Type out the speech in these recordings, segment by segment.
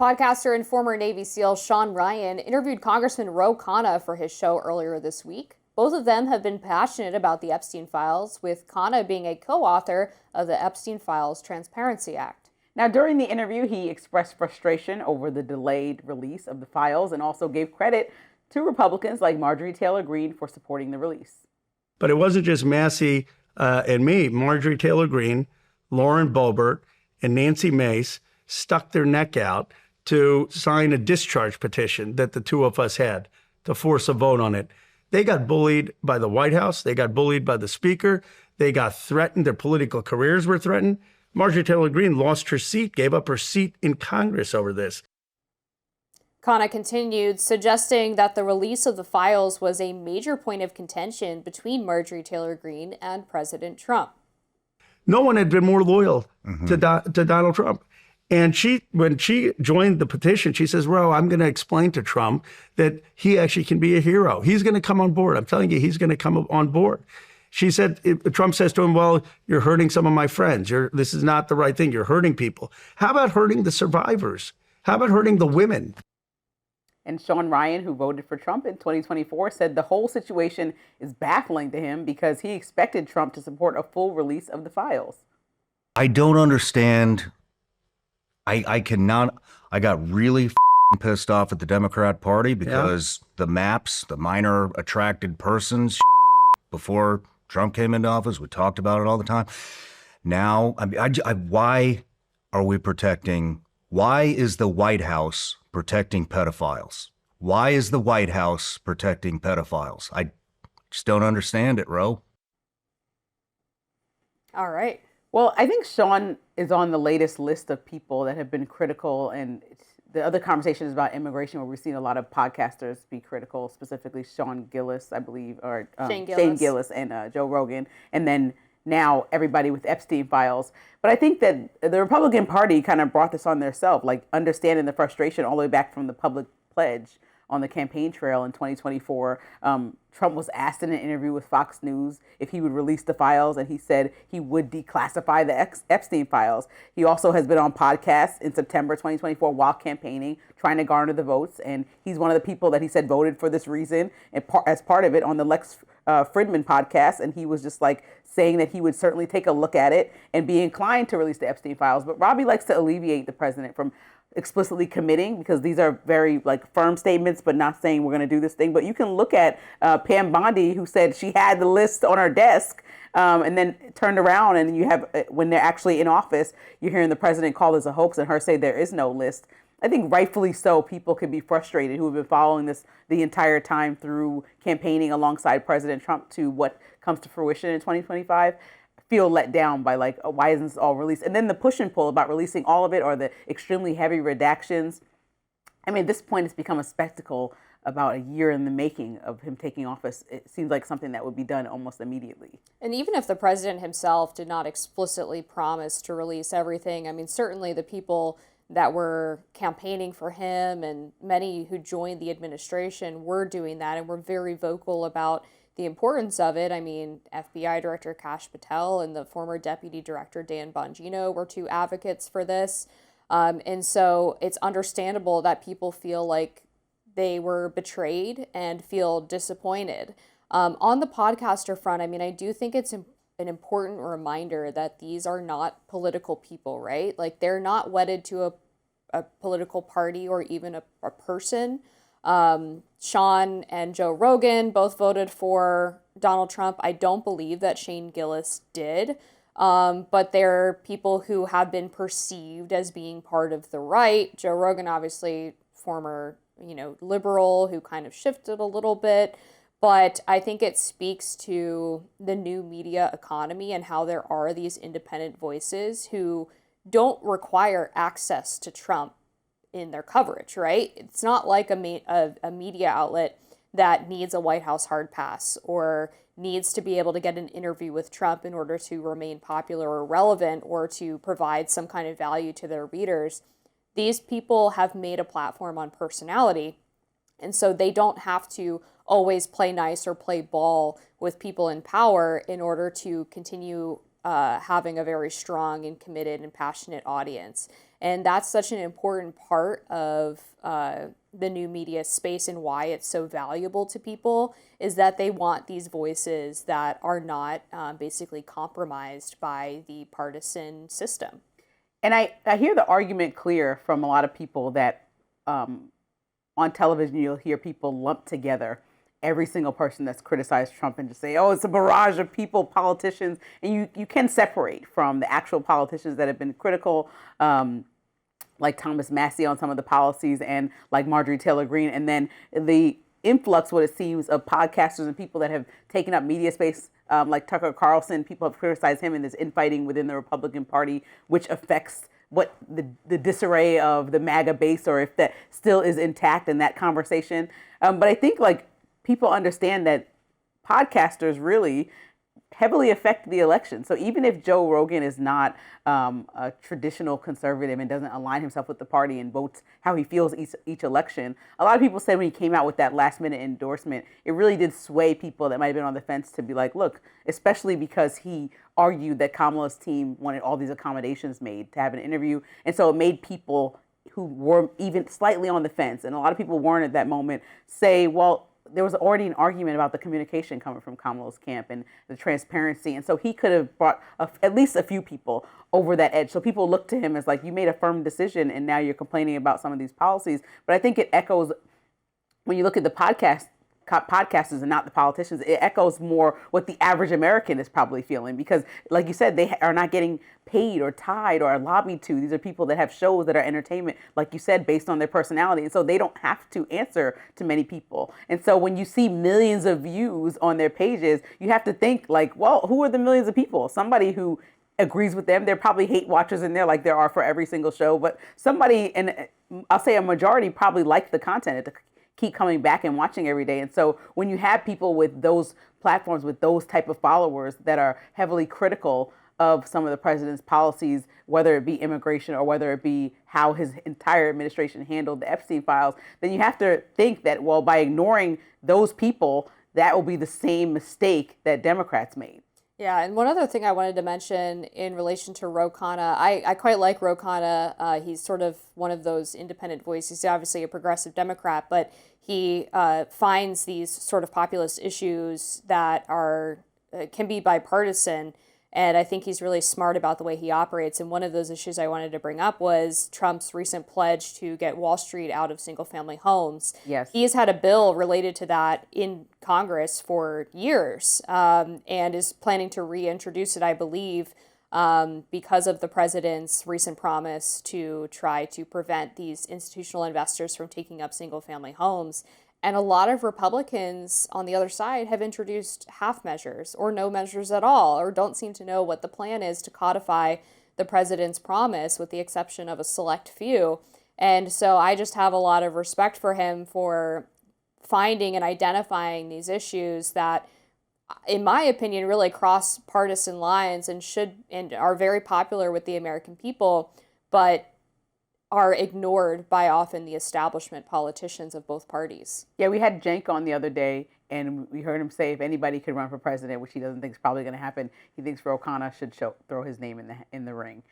Podcaster and former Navy SEAL Shawn Ryan interviewed Congressman Ro Khanna for his show earlier this week. Both of them have been passionate about the Epstein files, with Khanna being a co-author of the Epstein Files Transparency Act. Now, during the interview, he expressed frustration over the delayed release of the files and also gave credit to Republicans like Marjorie Taylor Greene for supporting the release. But it wasn't just Massey and me. Marjorie Taylor Greene, Lauren Boebert, and Nancy Mace stuck their neck out to sign a discharge petition that the two of us had to force a vote on it. They got bullied by the White House. They got bullied by the Speaker. They got threatened. Their political careers were threatened. Marjorie Taylor Greene lost her seat, gave up her seat in Congress over this. Khanna continued, suggesting that the release of the files was a major point of contention between Marjorie Taylor Greene and President Trump. No one had been more loyal to Donald Trump. And when she joined the petition, she says, Ro, I'm going to explain to Trump that he actually can be a hero. He's going to come on board. I'm telling you, he's going to come on board. She said, Trump says to him, well, you're hurting some of my friends. This is not the right thing. You're hurting people. How about hurting the survivors? How about hurting the women? And Shawn Ryan, who voted for Trump in 2024, said the whole situation is baffling to him because he expected Trump to support a full release of the files. I don't understand. I cannot. I got really pissed off at the Democrat Party because the maps, the minor attracted persons, before Trump came into office, we talked about it all the time. Now, why are we protecting? Why is the White House protecting pedophiles? Why is the White House protecting pedophiles? I just don't understand it, Ro. All right. Well, I think Shawn is on the latest list of people that have been critical, and the other conversation is about immigration, where we've seen a lot of podcasters be critical, specifically Shane Gillis, I believe, or Shane Gillis and Joe Rogan, and then now everybody with Epstein files. But I think that the Republican Party kind of brought this on themselves, like understanding the frustration all the way back from the public pledge on the campaign trail in 2024. Trump was asked in an interview with Fox News if he would release the files, and he said he would declassify the Epstein files. He also has been on podcasts in September 2024 while campaigning, trying to garner the votes, and he's one of the people that he said voted for this reason and as part of it on the Lex Fridman podcast, and he was just like saying that he would certainly take a look at it and be inclined to release the Epstein files. But Robbie likes to alleviate the president from explicitly committing, because these are very like firm statements, but not saying we're going to do this thing. But you can look at Pam Bondi, who said she had the list on her desk and then turned around, and you have, when they're actually in office, you're hearing the president call this a hoax and her say there is no list. I think rightfully so, people can be frustrated who have been following this the entire time through campaigning alongside President Trump to what comes to fruition in 2025. Feel let down by like, why isn't this all released? And then the push and pull about releasing all of it, or the extremely heavy redactions. I mean, at this point, it's become a spectacle about a year in the making of him taking office. It seems like something that would be done almost immediately. And even if the president himself did not explicitly promise to release everything, I mean, certainly the people that were campaigning for him and many who joined the administration were doing that and were very vocal about the importance of it. I mean, FBI Director Kash Patel and the former Deputy Director Dan Bongino were two advocates for this. And so it's understandable that people feel like they were betrayed and feel disappointed. On the podcaster front, I mean, I do think it's an important reminder that these are not political people, right? Like, they're not wedded to a political party or even a person. Shawn and Joe Rogan both voted for Donald Trump. I don't believe that Shane Gillis did, but they're people who have been perceived as being part of the right. Joe Rogan, obviously, former, liberal who kind of shifted a little bit. But I think it speaks to the new media economy and how there are these independent voices who don't require access to Trump in their coverage, right? It's not like a media outlet that needs a White House hard pass or needs to be able to get an interview with Trump in order to remain popular or relevant or to provide some kind of value to their readers. These people have made a platform on personality, and so they don't have to always play nice or play ball with people in power in order to continue having a very strong and committed and passionate audience. And that's such an important part of the new media space and why it's so valuable to people, is that they want these voices that are not basically compromised by the partisan system. And I hear the argument clear from a lot of people that on television you'll hear people lump together every single person that's criticized Trump and just say, oh, it's a barrage of people, politicians. And you can separate from the actual politicians that have been critical, like Thomas Massie on some of the policies and like Marjorie Taylor Greene. And then the influx, what it seems, of podcasters and people that have taken up media space, like Tucker Carlson. People have criticized him in this infighting within the Republican Party, which affects what the disarray of the MAGA base, or if that still is intact in that conversation. But I think like people understand that podcasters really heavily affect the election. So even if Joe Rogan is not a traditional conservative and doesn't align himself with the party and votes how he feels each election, a lot of people said when he came out with that last minute endorsement, it really did sway people that might have been on the fence to be like, look, especially because he argued that Kamala's team wanted all these accommodations made to have an interview. And so it made people who were even slightly on the fence, and a lot of people weren't at that moment, say, well, there was already an argument about the communication coming from Kamala's camp and the transparency. And so he could have brought at least a few people over that edge. So people look to him as like, you made a firm decision and now you're complaining about some of these policies. But I think it echoes, when you look at the podcasters and not the politicians, it echoes more what the average American is probably feeling, because like you said, they are not getting paid or tied or lobbied to. These are people that have shows that are entertainment, like you said, based on their personality. And so they don't have to answer to many people. And so when you see millions of views on their pages, you have to think like, well, who are the millions of people? Somebody who agrees with them. There are probably hate watchers in there like there are for every single show, but somebody, and I'll say a majority, probably like the content to keep coming back and watching every day. And so when you have people with those platforms, with those type of followers that are heavily critical of some of the president's policies, whether it be immigration or whether it be how his entire administration handled the Epstein files, then you have to think that, well, by ignoring those people, that will be the same mistake that Democrats made. Yeah, and one other thing I wanted to mention in relation to Ro Khanna, I quite like Ro Khanna. He's sort of one of those independent voices. He's obviously a progressive Democrat, but he finds these sort of populist issues that are can be bipartisan. And I think he's really smart about the way he operates. And one of those issues I wanted to bring up was Trump's recent pledge to get Wall Street out of single-family homes. Yes. He has had a bill related to that in Congress for years, and is planning to reintroduce it, I believe, because of the president's recent promise to try to prevent these institutional investors from taking up single-family homes. And a lot of Republicans on the other side have introduced half measures or no measures at all, or don't seem to know what the plan is to codify the president's promise, with the exception of a select few. And so I just have a lot of respect for him for finding and identifying these issues that, in my opinion, really cross partisan lines and are very popular with the American people, but are ignored by often the establishment politicians of both parties. Yeah, we had Cenk on the other day, and we heard him say if anybody could run for president, which he doesn't think is probably going to happen, he thinks Ro Khanna should throw his name in the ring,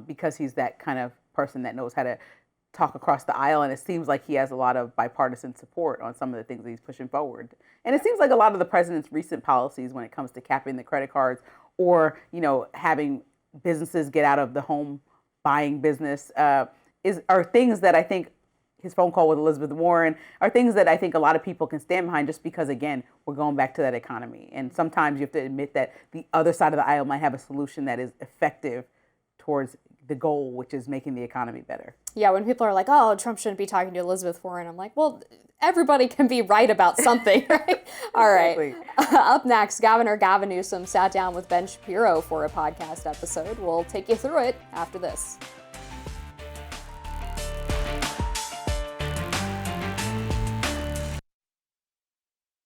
because he's that kind of person that knows how to talk across the aisle, and it seems like he has a lot of bipartisan support on some of the things that he's pushing forward. And it seems like a lot of the president's recent policies when it comes to capping the credit cards, or having businesses get out of the home buying business, are things that I think his phone call with Elizabeth Warren are things that I think a lot of people can stand behind, just because, again, we're going back to that economy. And sometimes you have to admit that the other side of the aisle might have a solution that is effective towards the goal, which is making the economy better. Yeah, when people are like, oh, Trump shouldn't be talking to Elizabeth Warren, I'm like, well, everybody can be right about something, right? All right. Up next, Governor Gavin Newsom sat down with Ben Shapiro for a podcast episode. We'll take you through it after this.